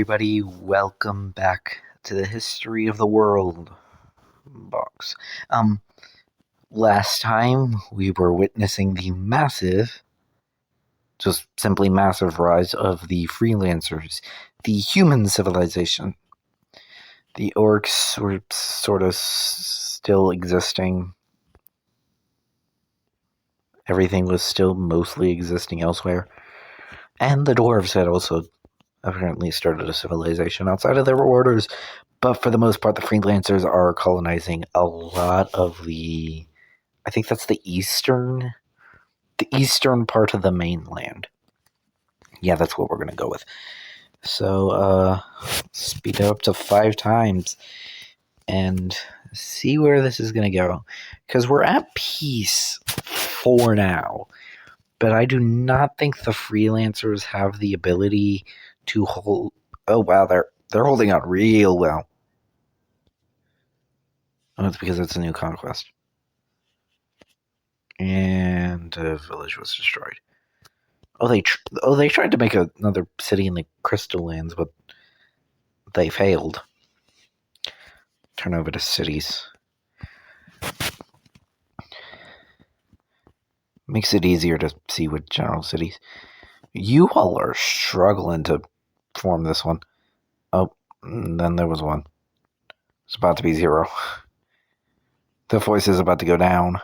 everybody. Welcome back to the History of the World box. Um, Last time we were witnessing the massive, just simply massive rise of the freelancers, the human civilization. The orcs were sort of still existing. Everything was still mostly existing elsewhere. And the dwarves had also apparently started a civilization outside of their borders. But for the most part, the freelancers are colonizing a lot of I think that's the eastern part of the mainland. Yeah, that's what we're going to go with. So, speed it up to 5 times and see where this is going to go. Because we're at peace for now. But I do not think the freelancers have the ability to hold... Oh, wow, they're holding out real well. Oh, it's because it's a new conquest. And the village was destroyed. They tried to make another city in the Crystal Lands, but they failed. Turn over to cities. Makes it easier to see with general cities. You all are struggling to form this one. Oh, then there was one. It's about to be 0. The voice is about to go down.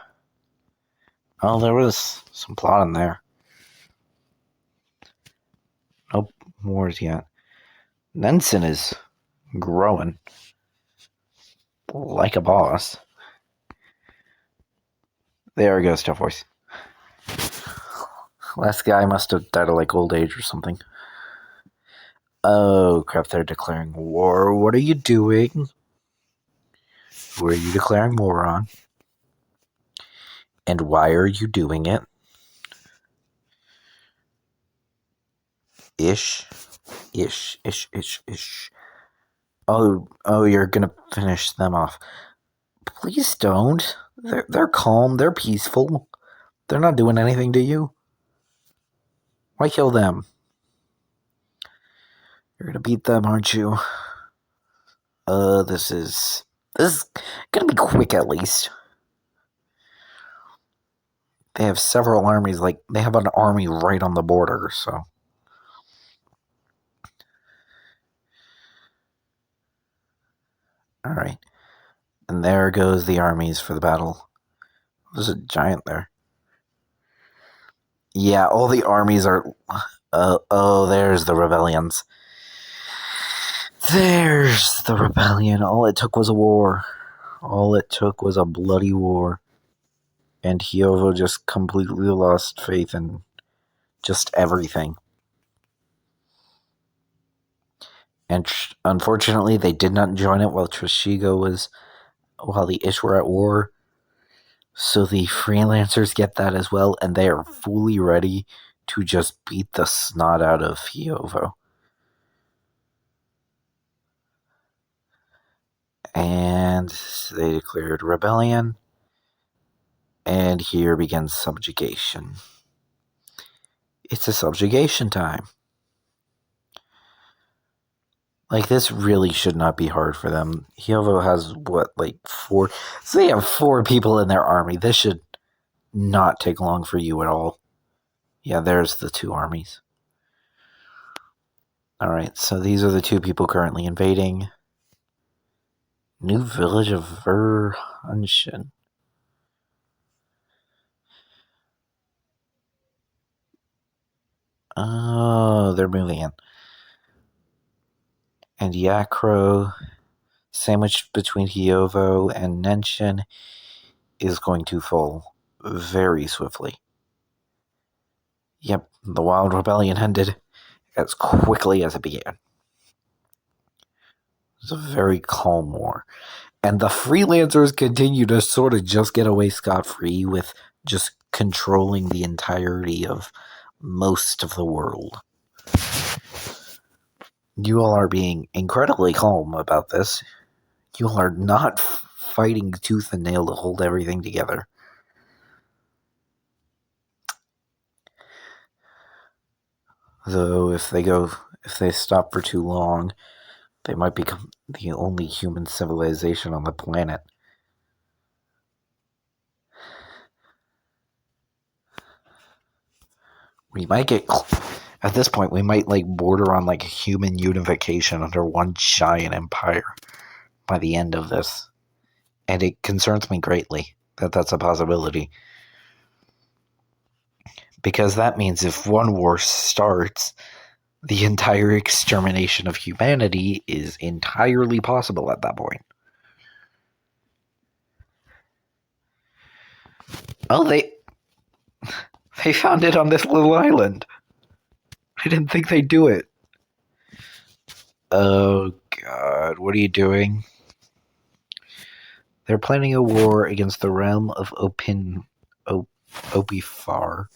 Oh, there was some plot in there. Nope, more yet. Nenson is growing like a boss. There goes Tough Voice. Last guy must have died of old age or something. Oh crap, they're declaring war. What are you doing? Who are you declaring war on? And why are you doing it? Ish. Oh, you're gonna finish them off. Please don't. They're calm, they're peaceful. They're not doing anything to you. Why kill them? You're gonna beat them, aren't you? This is gonna be quick at least. They have several armies, they have an army right on the border, so. Alright. And there goes the armies for the battle. There's a giant there. Yeah, all the armies are... there's the rebellions. There's the rebellion. All it took was a war. All it took was a bloody war. And Hyovo just completely lost faith in just everything. And unfortunately, they did not join it while the Ish were at war. So the freelancers get that as well, and they are fully ready to just beat the snot out of Hyovo. And they declared rebellion. And here begins subjugation. It's a subjugation time. This really should not be hard for them. Hyovo has, 4? So they have 4 people in their army. This should not take long for you at all. Yeah, there's the 2 armies. Alright, so these are the 2 people currently invading. New village of Verhunshin. Oh, they're moving in. And Yakro, sandwiched between Hyovo and Nenshin, is going to fall very swiftly. Yep, the Wild Rebellion ended as quickly as it began. It's a very calm war. And the freelancers continue to sort of just get away scot-free with just controlling the entirety of most of the world. You all are being incredibly calm about this. You all are not fighting tooth and nail to hold everything together. Though if they go If they stop for too long, they might become the only human civilization on the planet. We might get... At this point, we might, border on, human unification under one giant empire by the end of this. And it concerns me greatly that that's a possibility. Because that means if one war starts, the entire extermination of humanity is entirely possible at that point. Oh, they found it on this little island. I didn't think they'd do it. Oh, God. What are you doing? They're planning a war against the realm of Opifar.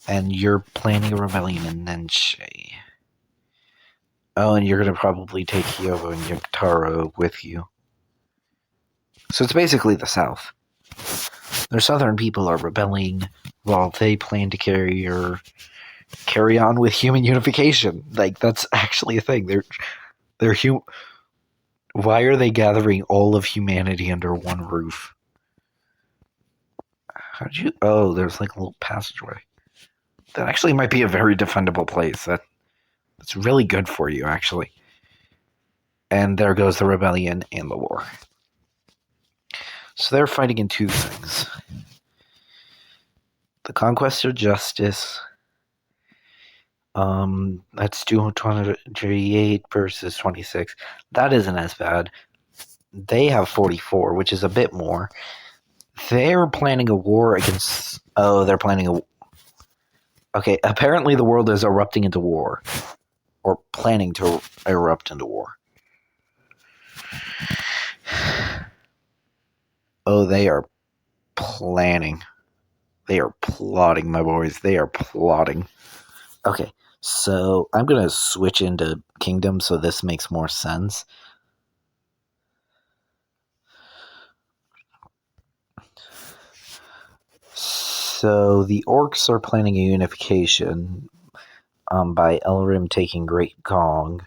And you're planning a rebellion in Nenche. Oh, and you're going to probably take Hyogo and Yaktaro with you. So it's basically the South. Their southern people are rebelling while they plan to carry on with human unification. That's actually a thing. Why are they gathering all of humanity under one roof? Oh, there's a little passageway. That actually might be a very defendable place. That's really good for you, actually. And there goes the rebellion and the war. So they're fighting in two things. The Conquest of Justice. That's 228 versus 26. That isn't as bad. They have 44, which is a bit more. They're planning a war against... Oh, they're planning a... Okay, apparently the world is erupting into war. Or planning to erupt into war. Oh, they are planning. They are plotting, my boys. They are plotting. Okay, so I'm going to switch into Kingdom so this makes more sense. So the Orcs are planning a unification by Elrim taking Great Gong.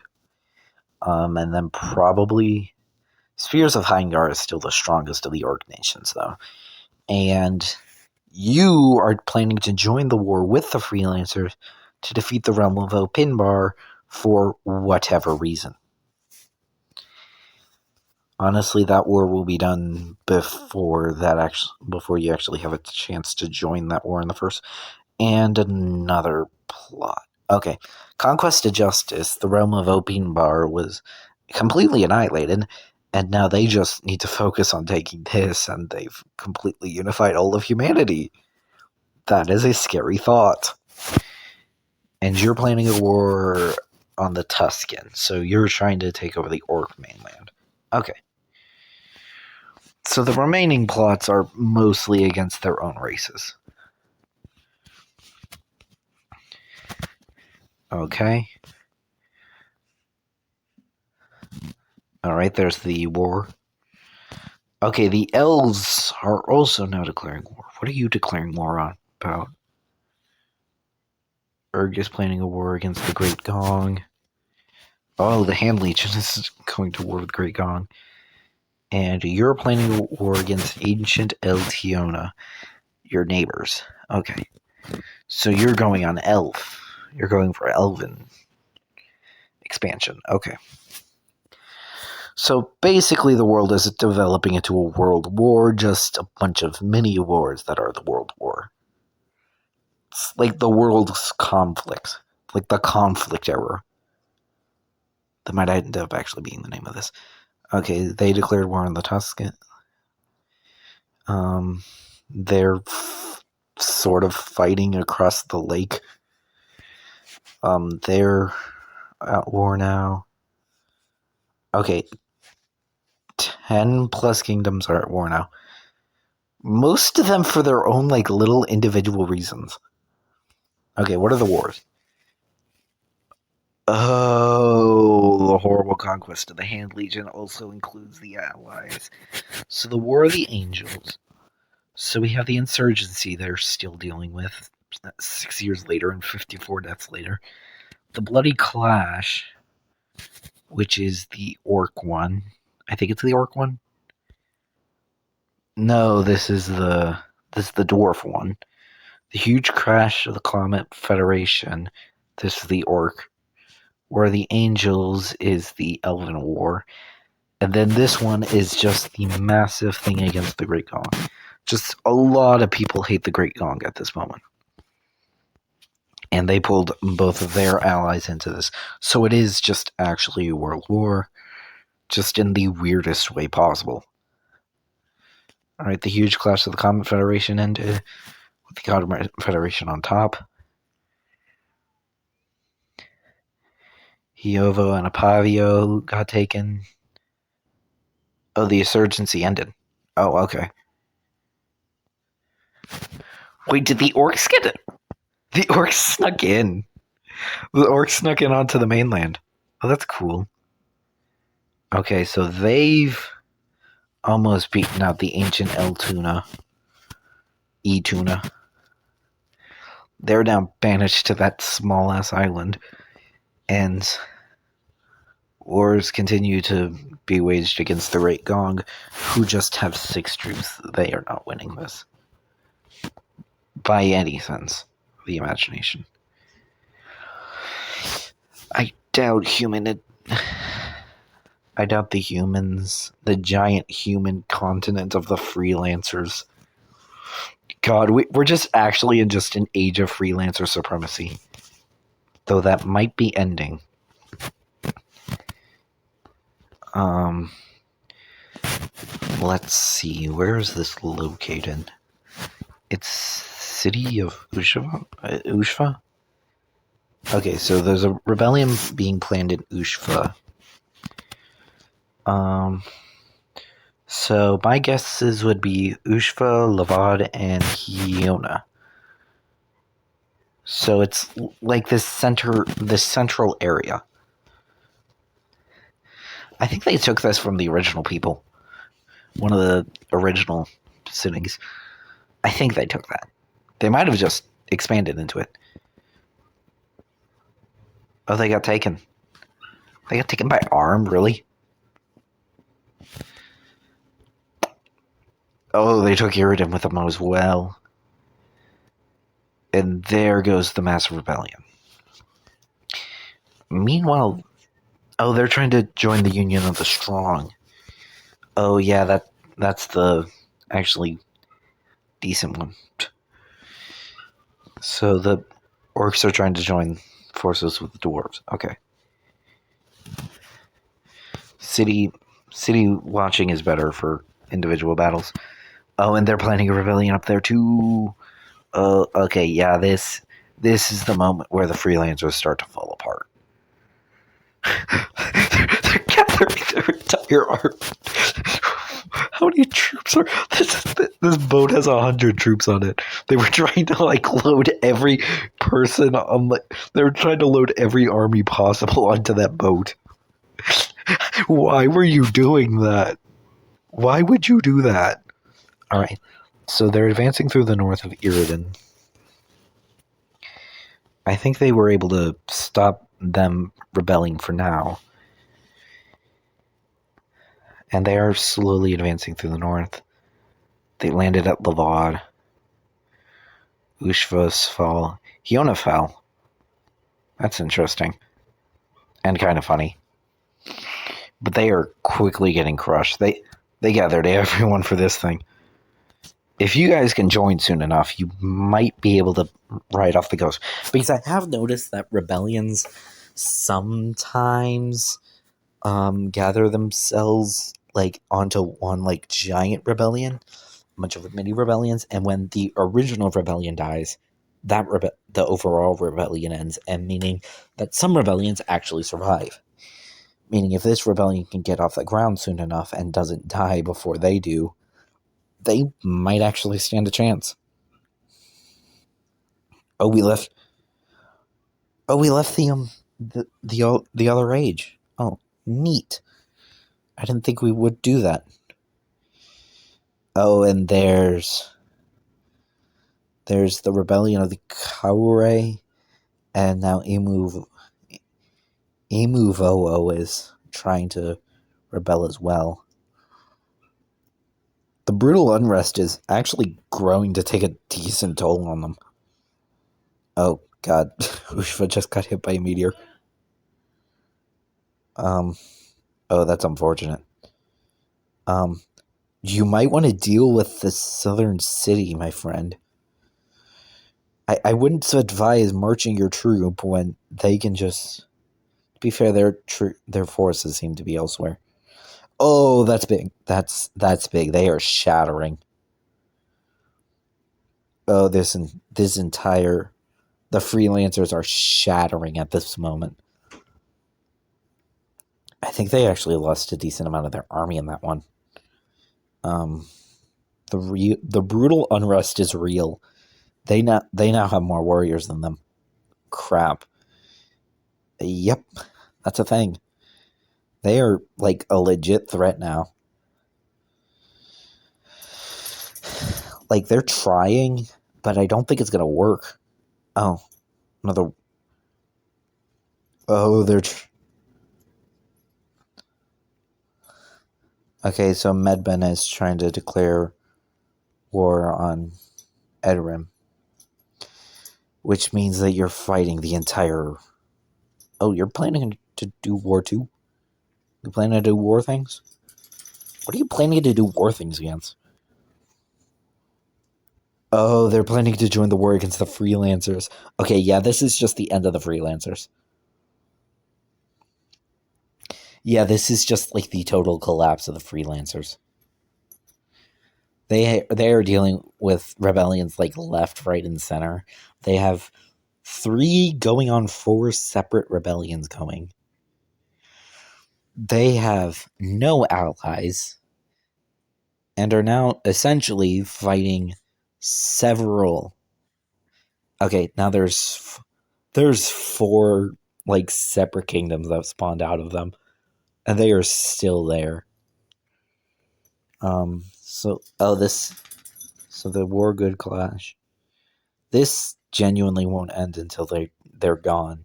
And then probably... Spheres of Heingar is still the strongest of the Orc nations, though. And you are planning to join the war with the Freelancers to defeat the realm of Opinbar for whatever reason. Honestly, that war will be done before you actually have a chance to join that war in the first. And another plot. Okay. Conquest of Justice, the realm of Opinbar was completely annihilated, and now they just need to focus on taking this, and they've completely unified all of humanity. That is a scary thought. And you're planning a war on the Tuscan, so you're trying to take over the Orc mainland. Okay. So the remaining plots are mostly against their own races. Okay. Alright, there's the war. Okay, the elves are also now declaring war. What are you declaring war on about? Urg is planning a war against the Great Gong. Oh, the Hand Legion is going to war with Great Gong. And you're planning a war against Ancient Eltiona, your neighbors. Okay. So you're going on Elf. You're going for Elven expansion. Okay. So basically the world is developing into a world war, just a bunch of mini wars that are the world war. It's like the world's conflict. Like the conflict era. That might end up actually being the name of this. Okay, they declared war on the Tuscan. They're sort of fighting across the lake. They're at war now. Okay, 10 plus kingdoms are at war now. Most of them for their own, little individual reasons. Okay, what are the wars? Oh, the horrible conquest of the Hand Legion also includes the allies. So the War of the Angels. So we have the insurgency they're still dealing with 6 years later and 54 deaths later. the Bloody Clash, which is the orc one. I think it's the orc one. No, this is the dwarf one. The Huge Crash of the Comet Federation. This is the orc. Where the Angels is the Elven War. And then this one is just the massive thing against the Great Gong. Just a lot of people hate the Great Gong at this moment. And they pulled both of their allies into this. So it is just actually a world war, just in the weirdest way possible. Alright, the Huge Clash of the Comet Federation ended, with the Comet Federation on top. Hiovo and Apavio got taken. Oh, the insurgency ended. Oh, okay. Wait, did the orcs get it? The orcs snuck in. The orcs snuck in onto the mainland. Oh, that's cool. Okay, so they've almost beaten out the ancient El-Tuna. E-Tuna. They're now banished to that small-ass island. And wars continue to be waged against the Great Gong, who just have 6 troops. They are not winning this. By any sense of the imagination. I doubt the humans, the giant human continent of the freelancers. God, we're just actually in just an age of freelancer supremacy. Though that might be ending. Let's see, where is this located? It's city of Ushva? Okay, so there's a rebellion being planned in Ushva. So my guesses would be Ushva, Lavad, and Hiona. So it's like this central area. I think they took this from the original people. One of the original sittings. I think they took that. They might have just expanded into it. Oh, they got taken. They got taken by arm, really? Oh, they took Iridan with them as well. And there goes the massive rebellion. Meanwhile, oh, they're trying to join the Union of the Strong. Oh, yeah, that's the actually decent one. So the orcs are trying to join forces with the dwarves. Okay. City watching is better for individual battles. Oh, and they're planning a rebellion up there too. Okay, yeah, this is the moment where the freelancers start to fall apart. They're gathering their entire army. How many troops are this boat has 100 troops on it. They were trying to load every person on they were trying to load every army possible onto that boat. Why were you doing that? Why would you do that? Alright. So they're advancing through the north of Iridan. I think they were able to stop them rebelling for now. And they are slowly advancing through the north. They landed at Lavad. Ushva's fall. Hiona fell. That's interesting. And kind of funny. But they are quickly getting crushed. They gathered everyone for this thing. If you guys can join soon enough, you might be able to ride off the coast. Because I have noticed that rebellions sometimes gather themselves onto one giant rebellion, a bunch of mini rebellions, and when the original rebellion dies, the overall rebellion ends, and meaning that some rebellions actually survive. Meaning if this rebellion can get off the ground soon enough and doesn't die before they do, they might actually stand a chance. Oh, we left the other age. Oh, neat. I didn't think we would do that. Oh, and there's the rebellion of the Kaure, and now Imu Emu Vo is trying to rebel as well. The brutal unrest is actually growing to take a decent toll on them. Oh, God. Ushva just got hit by a meteor. Oh, that's unfortunate. You might want to deal with the southern city, my friend. I wouldn't advise marching your troop when they can just... To be fair, their forces seem to be elsewhere. Oh, that's big. That's big. They are shattering. Oh, this entire... The freelancers are shattering at this moment. I think they actually lost a decent amount of their army in that one. The brutal unrest is real. They now have more warriors than them. Crap. Yep, that's a thing. They are like a legit threat now. Like, they're trying, but I don't think it's gonna work. Oh, another... Oh, they're... Okay, so Medben is trying to declare war on Edrim, which means that you're fighting the entire... Oh, you're planning to do war too? You planning to do war things? What are you planning to do war things against? Oh, they're planning to join the war against the freelancers. Okay, yeah, this is just the end of the freelancers. Yeah, this is just like the total collapse of the freelancers. They are dealing with rebellions like left, right, and center. They have 3 going on 4 separate rebellions going. They have no allies and are now essentially fighting several... Okay, now there's 4 like separate kingdoms that have spawned out of them, and they are still there. So the war good clash. This genuinely won't end until they're gone.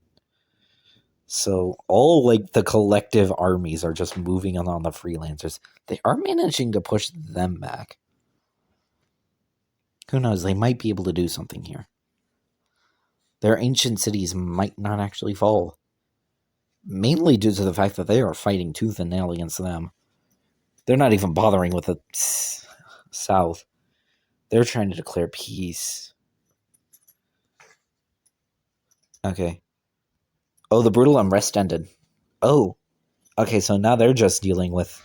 So all like the collective armies are just moving on the freelancers. They are managing to push them back. Who knows? They might be able to do something here. Their ancient cities might not actually fall. Mainly due to the fact that they are fighting tooth and nail against them. They're not even bothering with the south. They're trying to declare peace. Okay. Oh, the brutal unrest ended. Oh. Okay, so now they're just dealing with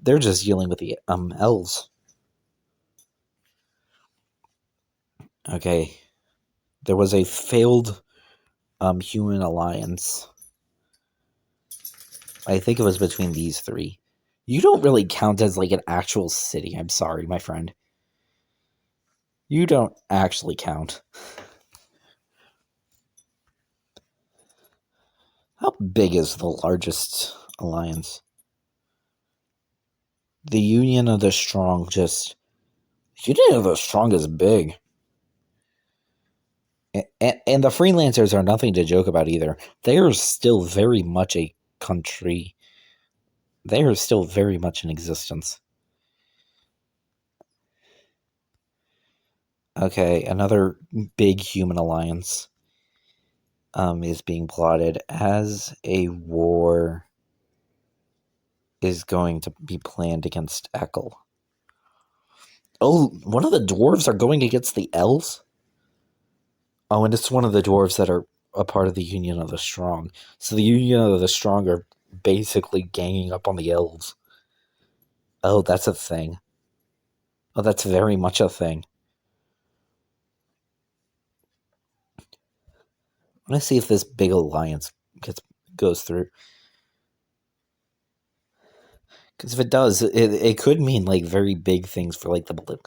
the elves. Okay. There was a failed human alliance. I think it was between these 3. You don't really count as like an actual city. I'm sorry, my friend. You don't actually count. How big is the largest alliance? The Union of the Strong just... Union of the Strong is big. And the freelancers are nothing to joke about either. They are still very much a country. They are still very much in existence. Okay, another big human alliance is being plotted as a war is going to be planned against Ekel. Oh, one of the dwarves are going against the elves? Oh, and it's one of the dwarves that are a part of the Union of the Strong. So the Union of the Strong are basically ganging up on the elves. Oh, that's a thing. Oh, that's very much a thing. Let's see if this big alliance goes through. Because if it does, it could mean like very big things for like the...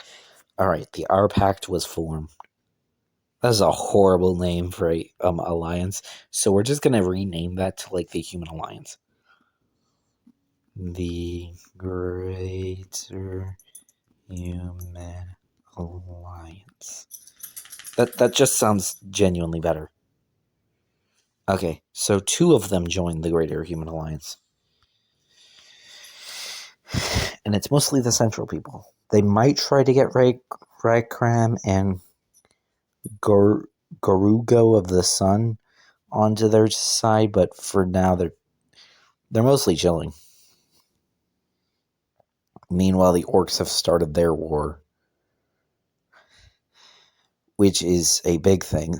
Alright, the R Pact was formed. That is a horrible name for a alliance. So we're just gonna rename that to like the Human Alliance. The Greater Human Alliance. That just sounds genuinely better. Okay, so 2 of them joined the Greater Human Alliance. And it's mostly the Central people. They might try to get Rykram and Gorugo of the Sun onto their side, but for now they're mostly chilling. Meanwhile, the Orcs have started their war, which is a big thing.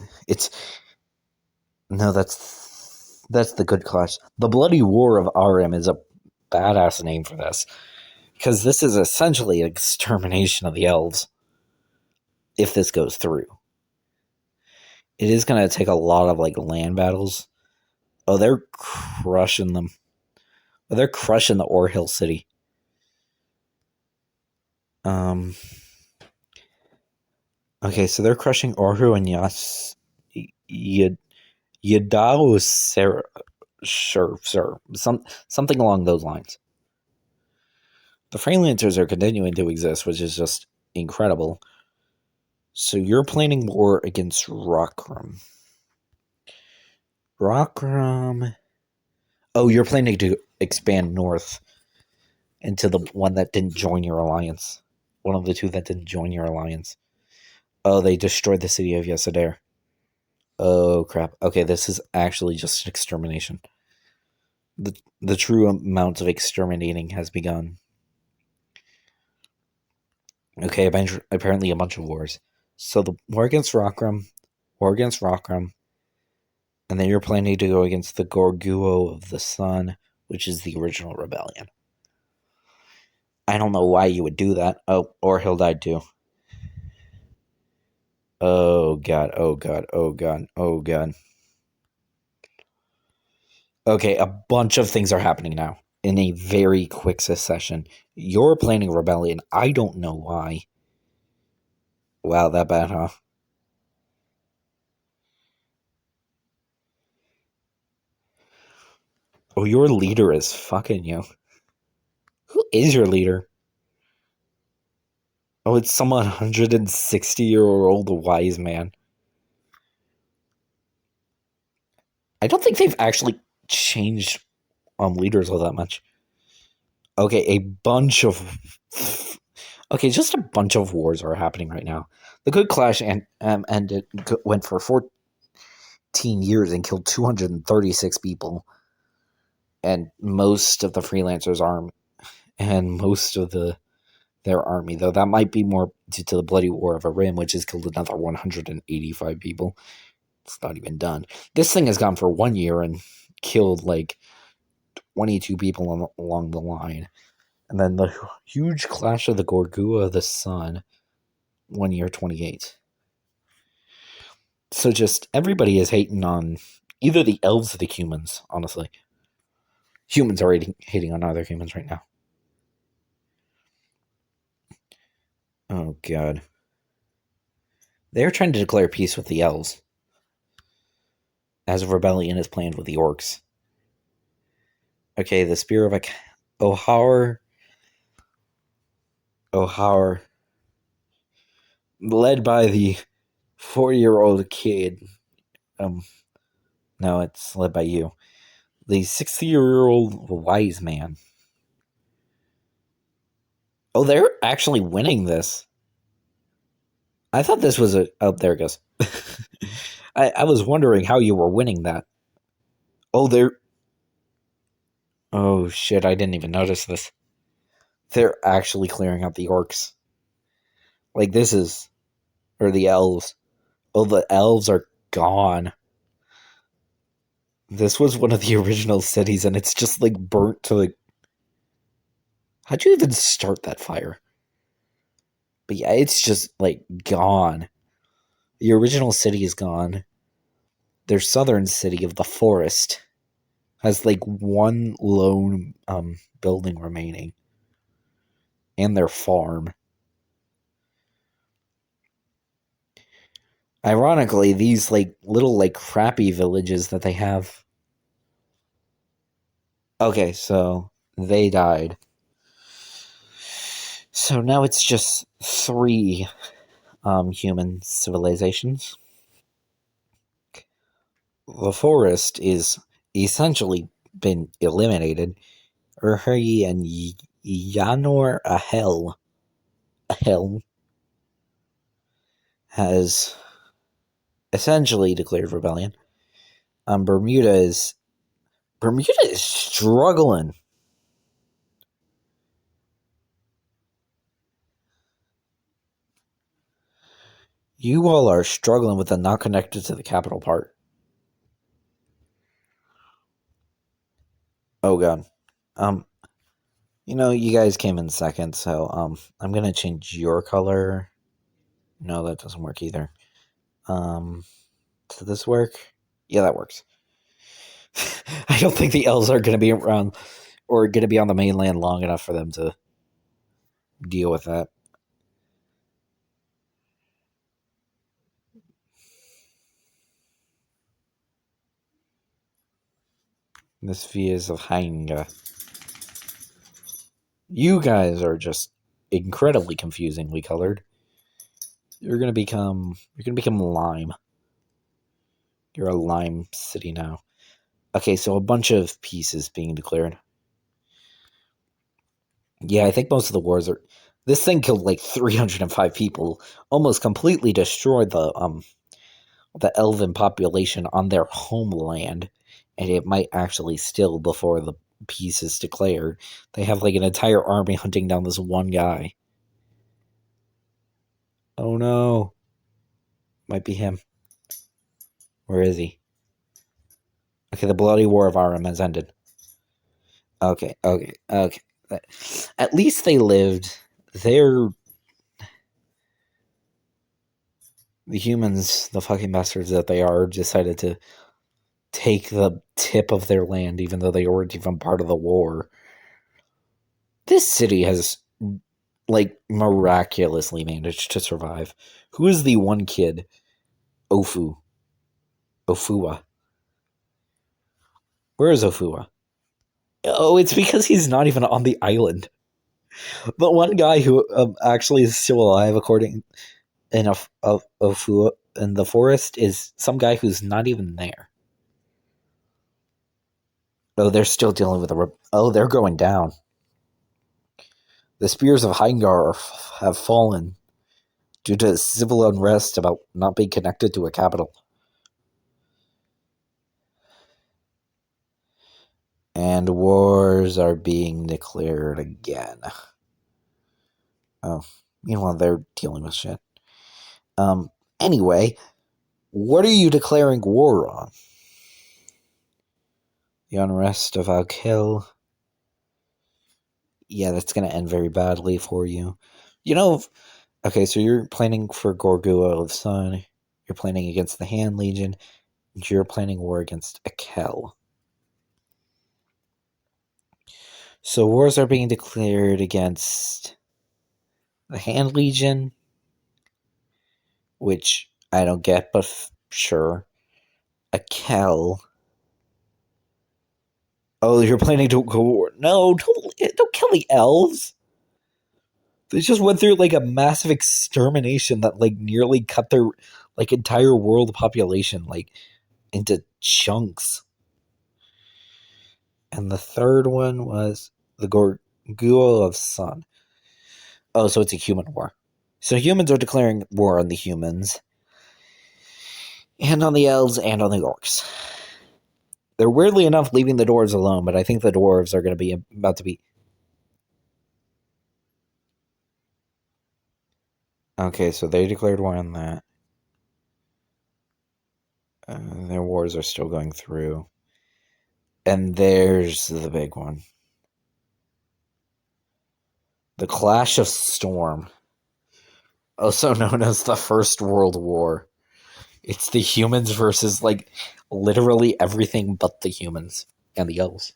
That's the good clash. The Bloody War of Arim is a badass name for this, because this is essentially an extermination of the elves. If this goes through, it is going to take a lot of land battles. Oh, they're crushing them. Oh, they're crushing the Orhill city. Okay, so they're crushing Orhu and Yadao Sarah. Sure. Something along those lines. The Freelancers are continuing to exist, which is just incredible. So you're planning war against Rockram. Oh, you're planning to expand north into the one that didn't join your alliance. One of the 2 that didn't join your alliance. Oh, they destroyed the city of Yesader. Oh, crap. Okay, this is actually just an extermination. The true amount of exterminating has begun. Okay, apparently a bunch of wars. So the war against Rockram, and then you're planning to go against the Gorguo of the Sun, which is the original rebellion. I don't know why you would do that. Oh, Orhill died too. Oh god. Okay, a bunch of things are happening now in a very quick succession. You're planning a rebellion. I don't know why. Wow, that bad, huh? Oh, your leader is fucking you. Who is your leader? Oh, it's some 160-year-old wise man. I don't think they've actually changed leaders all that much. Okay, just a bunch of wars are happening right now. The Good Clash went for 14 years and killed 236 people, and most of the Freelancers' army, and most of their army, though that might be more due to the Bloody War of Arim, which has killed another 185 people. It's not even done. This thing has gone for 1 year and killed 22 people along the line. And then the huge clash of the Gorgua of the Sun, 1 year, 28. So just everybody is hating on either the elves or the humans, honestly. Humans are hating on other humans right now. Oh, God. They're trying to declare peace with the elves, as a rebellion is planned with the orcs. Okay, the Spear of Ohar, led by the 4-year-old kid. No, it's led by you. The 60-year-old wise man. Oh, they're actually winning this. I thought this was oh, there it goes. I was wondering how you were winning that. Oh, oh, shit, I didn't even notice this. They're actually clearing out the orcs. This is... Or the elves. Oh, the elves are gone. This was one of the original cities, and it's just, burnt to, How'd you even start that fire? But yeah, it's just, gone. The original city is gone. Their southern city of the forest has, one lone, building remaining. And their farm. Ironically, these, little, crappy villages that they have. Okay, so they died. So now it's just 3 human civilizations. The forest is essentially been eliminated. Urheri and Yanor Ahel has essentially declared rebellion. Bermuda is struggling. You all are struggling with the not connected to the capital part. Oh god. You guys came in second, so I'm gonna change your color. No, that doesn't work either. Does this work? Yeah, that works. I don't think the elves are gonna be around or gonna be on the mainland long enough for them to deal with that. This Vias of Hanga. You guys are just incredibly confusingly colored. You're gonna become lime. You're a lime city now. Okay, so a bunch of pieces being declared. Yeah, I think most of the wars are. This thing killed like 305 people, almost completely destroyed the elven population on their homeland, and it might actually still before the peace is declared. They have like an entire army hunting down this one guy. Oh no. Might be him. Where is he? Okay, the bloody war of Aram has ended. Okay. At least they lived. The humans, the fucking bastards that they are, decided to take the tip of their land, even though they weren't even part of the war. This city has, like, miraculously managed to survive. Who is the one kid? Ofua. Where is Ofua? Oh, it's because he's not even on the island. The one guy who actually is still alive, according in Ofua in the forest, is some guy who's not even there. Oh, they're still dealing with they're going down. The spears of Heingar have fallen due to civil unrest about not being connected to a capital. And wars are being declared again. Oh, meanwhile, they're dealing with shit. Anyway, what are you declaring war on? The unrest of Alkel. Yeah, that's going to end very badly for you. Okay, so you're planning for Gorgua of Sun. You're planning against the Hand Legion. And you're planning war against Akel. So wars are being declared against the Hand Legion, which I don't get, but sure. Akel. Oh, you're planning to go war? No, don't kill the elves. They just went through like a massive extermination that like nearly cut their like entire world population like into chunks. And the third one was the Gorgua of Sun. Oh, so it's a human war. So humans are declaring war on the humans, and on the elves, and on the orcs. They're weirdly enough leaving the dwarves alone, but I think the dwarves are going to be about to be. Okay, so they declared war on that. Their wars are still going through. And there's the big one. The Clash of Storm. Also known as the First World War. It's the humans versus, like, literally everything but the humans and the elves.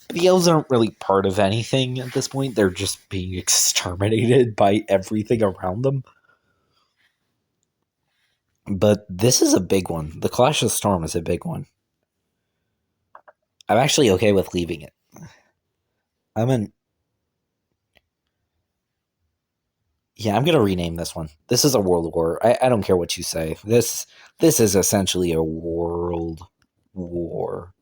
But the elves aren't really part of anything at this point. They're just being exterminated by everything around them. But this is a big one. The Clash of Storm is a big one. I'm actually okay with leaving it. I'm in. Yeah, I'm gonna rename this one. This is a world war. I don't care what you say. This is essentially a world war.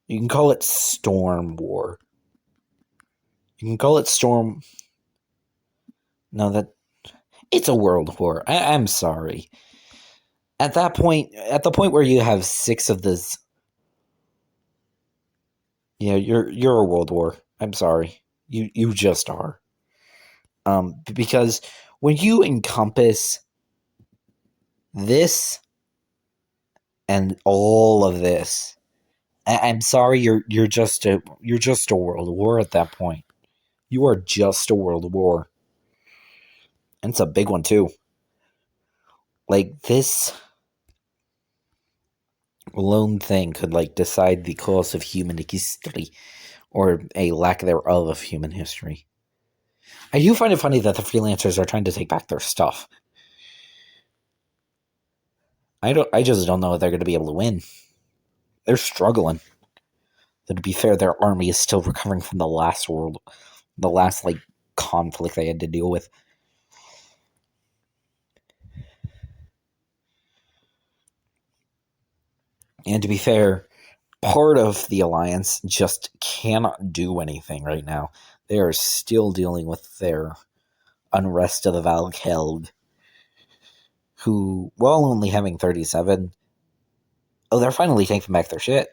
You can call it Storm War. You can call it Storm. No, that it's a world war. I'm sorry. At that point, at the point where you have six of this, yeah, you're a world war. I'm sorry. You just are. Because when you encompass this and all of this, I'm sorry, you're just a world war at that point. You are just a world war. And it's a big one too. Like this lone thing could like decide the course of human history or a lack thereof of human history. I do find it funny that the freelancers are trying to take back their stuff. I just don't know if they're gonna be able to win. They're struggling. But to be fair, their army is still recovering from the last like conflict they had to deal with. And to be fair, part of the alliance just cannot do anything right now. They are still dealing with their unrest of the Valkheld, who, while only having 37, they're finally taking back their shit.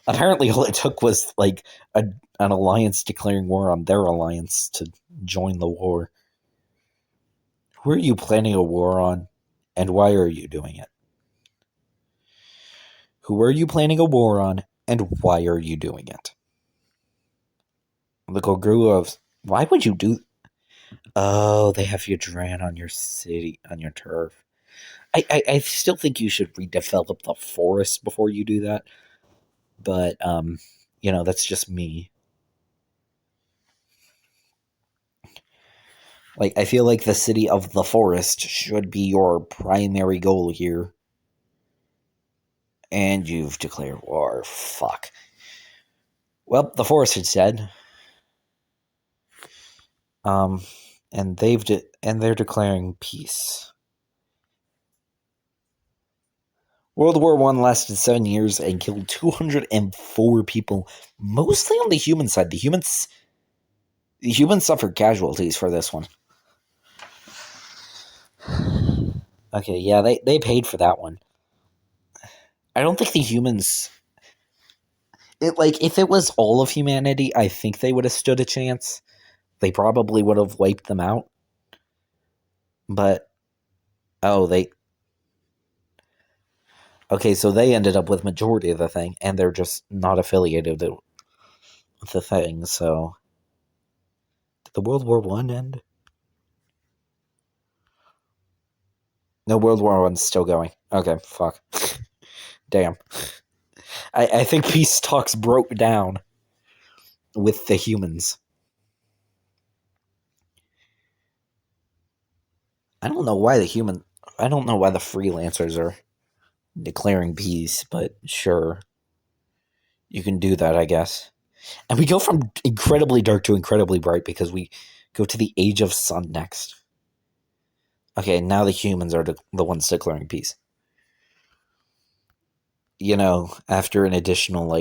Apparently, all it took was like an alliance declaring war on their alliance to join the war. Who are you planning a war on, and why are you doing it? Who are you planning a war on, and why are you doing it? The Golgruovs. Why would you do? Oh, they have Yadran on your city, on your turf. I still think you should redevelop the forest before you do that. But that's just me. Like, I feel like the city of the forest should be your primary goal here. And you've declared war. Fuck. Well, the forest is dead. And they're declaring peace. World War I lasted 7 years and killed 204 people, mostly on the human side. The humans suffered casualties for this one. Okay, yeah, they paid for that one. I don't think the humans. If it was all of humanity, I think they would have stood a chance. They probably would have wiped them out. But they. Okay, so they ended up with majority of the thing, and they're just not affiliated with the thing. So, did the World War I end? No, World War I's still going. Okay, fuck. Damn. I think peace talks broke down with the humans. I don't know why the freelancers are declaring peace, but sure. You can do that, I guess. And we go from incredibly dark to incredibly bright because we go to the Age of Sun next. Okay, now the humans are the ones declaring peace. After an additional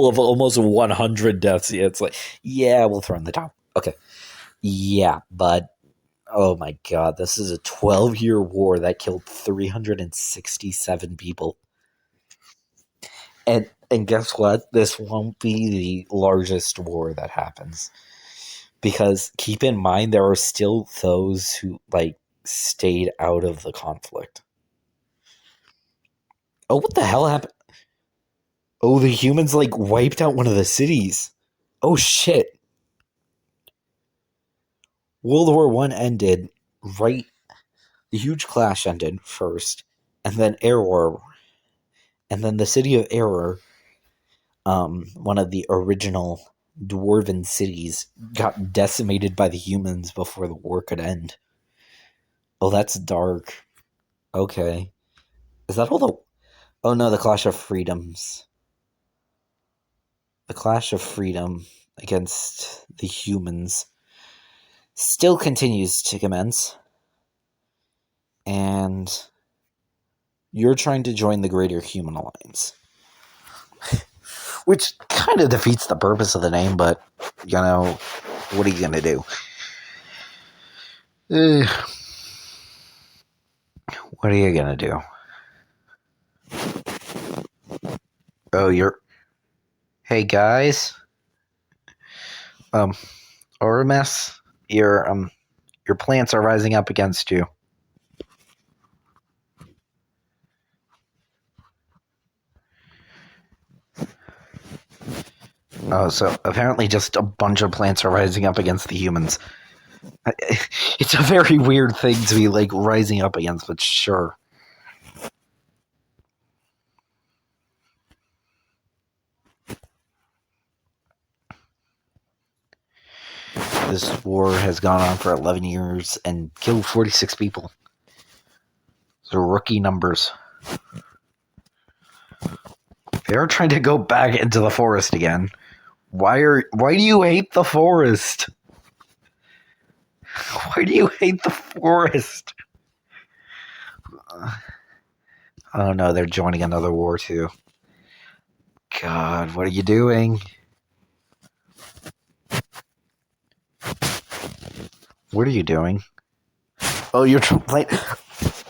of almost 100 deaths, yeah, it's like, yeah, we'll throw in the top. Okay. Yeah, but oh my god, this is a 12-year war that killed 367 people. And guess what? This won't be the largest war that happens. Because keep in mind there are still those who stayed out of the conflict. Oh, what the hell happened? Oh, the humans wiped out one of the cities. Oh shit. World War One ended right. The huge clash ended first, and then Error, and then the city of Error, one of the original dwarven cities, got decimated by the humans before the war could end. Oh, that's dark. Okay, is that all the? Oh no, the Clash of Freedoms. the clash of freedom against the humans still continues to commence, and you're trying to join the Greater Human Alliance. Which kind of defeats the purpose of the name, but, you know, what are you going to do? What are you going to do? Oh, Hey, guys. Ormus, your plants are rising up against you. Oh, so apparently just a bunch of plants are rising up against the humans. It's a very weird thing to be, like, rising up against, but sure. This war has gone on for 11 years and killed 46 people. Those are rookie numbers. They're trying to go back into the forest again. Why do you hate the forest? Why do you hate the forest? Oh no, they're joining another war too. God, what are you doing? What are you doing? Oh, you're like.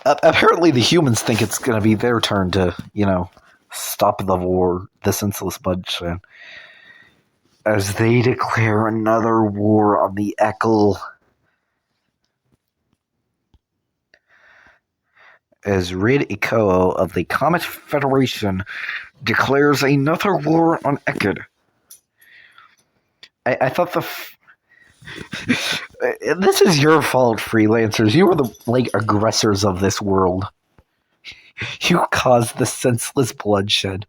Apparently, the humans think it's going to be their turn to, stop the war, the senseless bloodshed, as they declare another war on the Ekel. As Rid Iko of the Comet Federation declares another war on Ekid. I thought this is your fault, freelancers. You were the aggressors of this world. You caused the senseless bloodshed.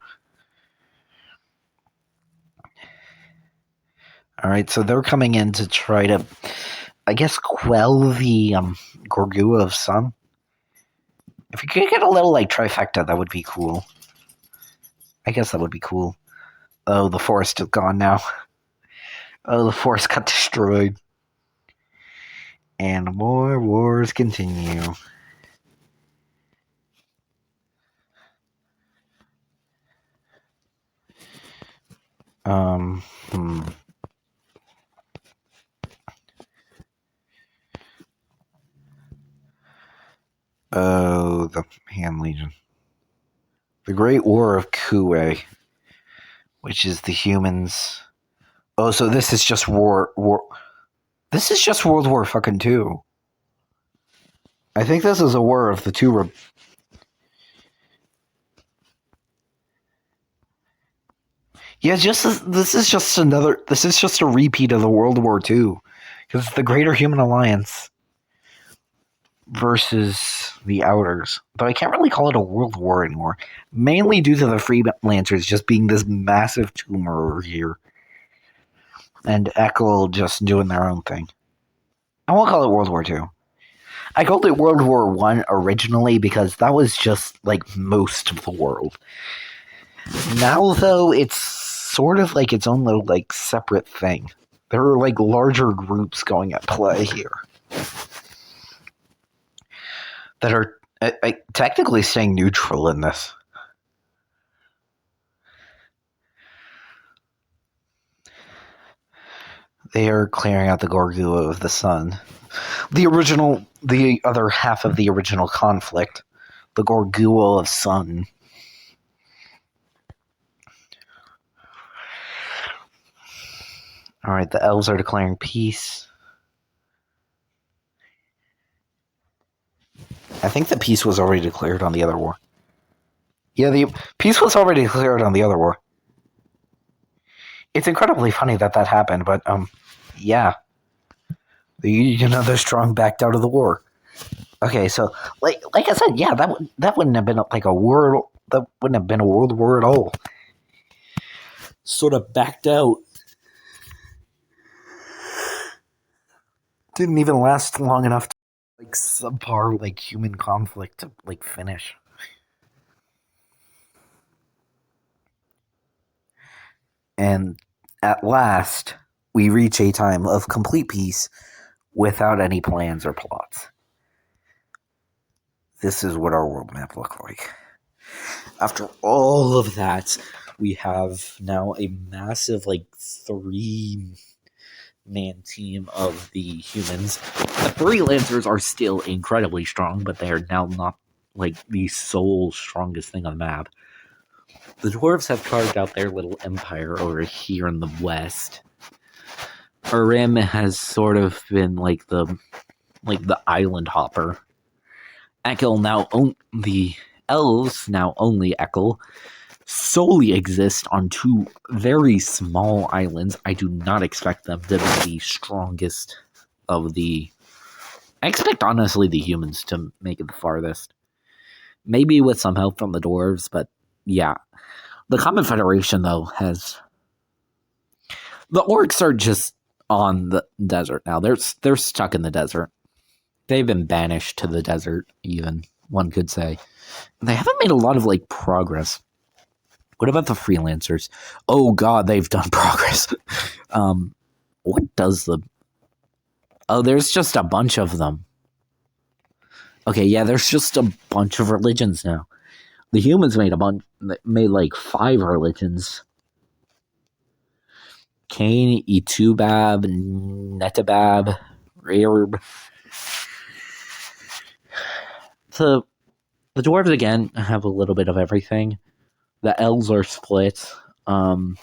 Alright, so they're coming in to try to, I guess, quell the Gorgua of Sun. If you could get a little, trifecta, that would be cool. I guess that would be cool. Oh, the forest is gone now. Oh, the forest got destroyed. And more wars continue. Oh, the Han Legion. The Great War of Kuwei, which is the humans. Oh, so this is just war. This is just World War fucking II. I think this is a war of the two. Yeah, this is just a repeat of the World War II, because it's the Greater Human Alliance versus the Outers. But I can't really call it a world war anymore, mainly due to the Freelancers just being this massive tumor over here, and Ekel just doing their own thing. I won't call it World War II. I called it World War I originally because that was just most of the world. Now, though, it's sort of its own little separate thing. There are larger groups going at play here that are technically staying neutral in this. They are clearing out the Gorgua of the Sun. The other half of the original conflict, the Gorgua of Sun. Alright, the elves are declaring peace. I think the peace was already declared on the other war. Yeah, the peace was already declared on the other war. It's incredibly funny that happened, but, yeah. The strong backed out of the war. Okay, so, like I said, yeah, that wouldn't have been a war, that wouldn't have been a world war at all. Sort of backed out. Didn't even last long enough to subpar human conflict to finish. And at last, we reach a time of complete peace without any plans or plots. This is what our world map looks like. After all of that, we have now a massive, 3-man team of the humans. The freelancers are still incredibly strong, but they are now not, the sole strongest thing on the map. The dwarves have carved out their little empire over here in the west. Arim has sort of been the island hopper. The elves, now only Ekel, solely exist on 2 very small islands. I do not expect them to be the strongest of the... I expect, honestly, the humans to make it the farthest. Maybe with some help from the dwarves, but yeah. The Common Federation, though, has... The orcs are just on the desert now. They're stuck in the desert. They've been banished to the desert, even, one could say. They haven't made a lot of, progress. What about the freelancers? Oh, God, they've done progress. What does the... Oh, there's just a bunch of them. Okay, yeah, there's just a bunch of religions now. The humans made 5 religions. Cain, Etubab, Netabab, Rareb. The dwarves, again, have a little bit of everything. The elves are split, and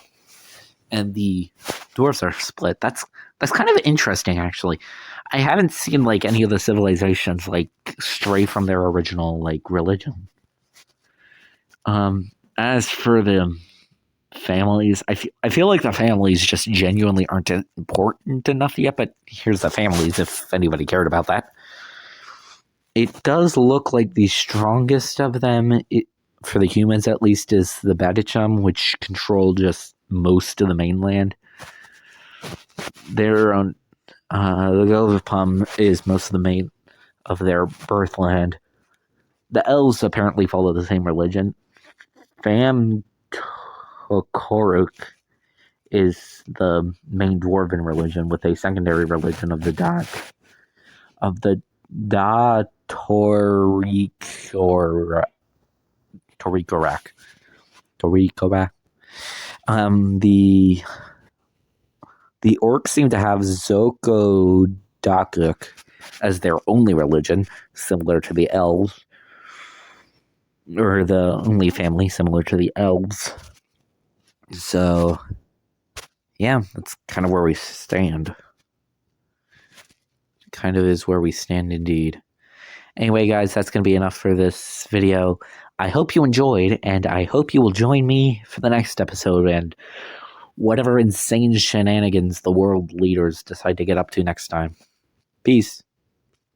the dwarves are split. That's kind of interesting, actually. I haven't seen any of the civilizations stray from their original religion. As for the families, I feel like the families just genuinely aren't important enough yet. But here's the families, if anybody cared about that. It does look like the strongest of them, for the humans at least, is the Badichum, which control just most of the mainland. Their own, the Govapum is most of the main of their birthland. The elves apparently follow the same religion. Famtokoruk is the main dwarven religion, with a secondary religion of the Torikorak. The orcs seem to have Zokodakuk as their only religion, similar to the elves. Or the only family similar to the elves. So, yeah, that's kind of where we stand. Kind of is where we stand indeed. Anyway, guys, that's going to be enough for this video. I hope you enjoyed, and I hope you will join me for the next episode and whatever insane shenanigans the world leaders decide to get up to next time. Peace.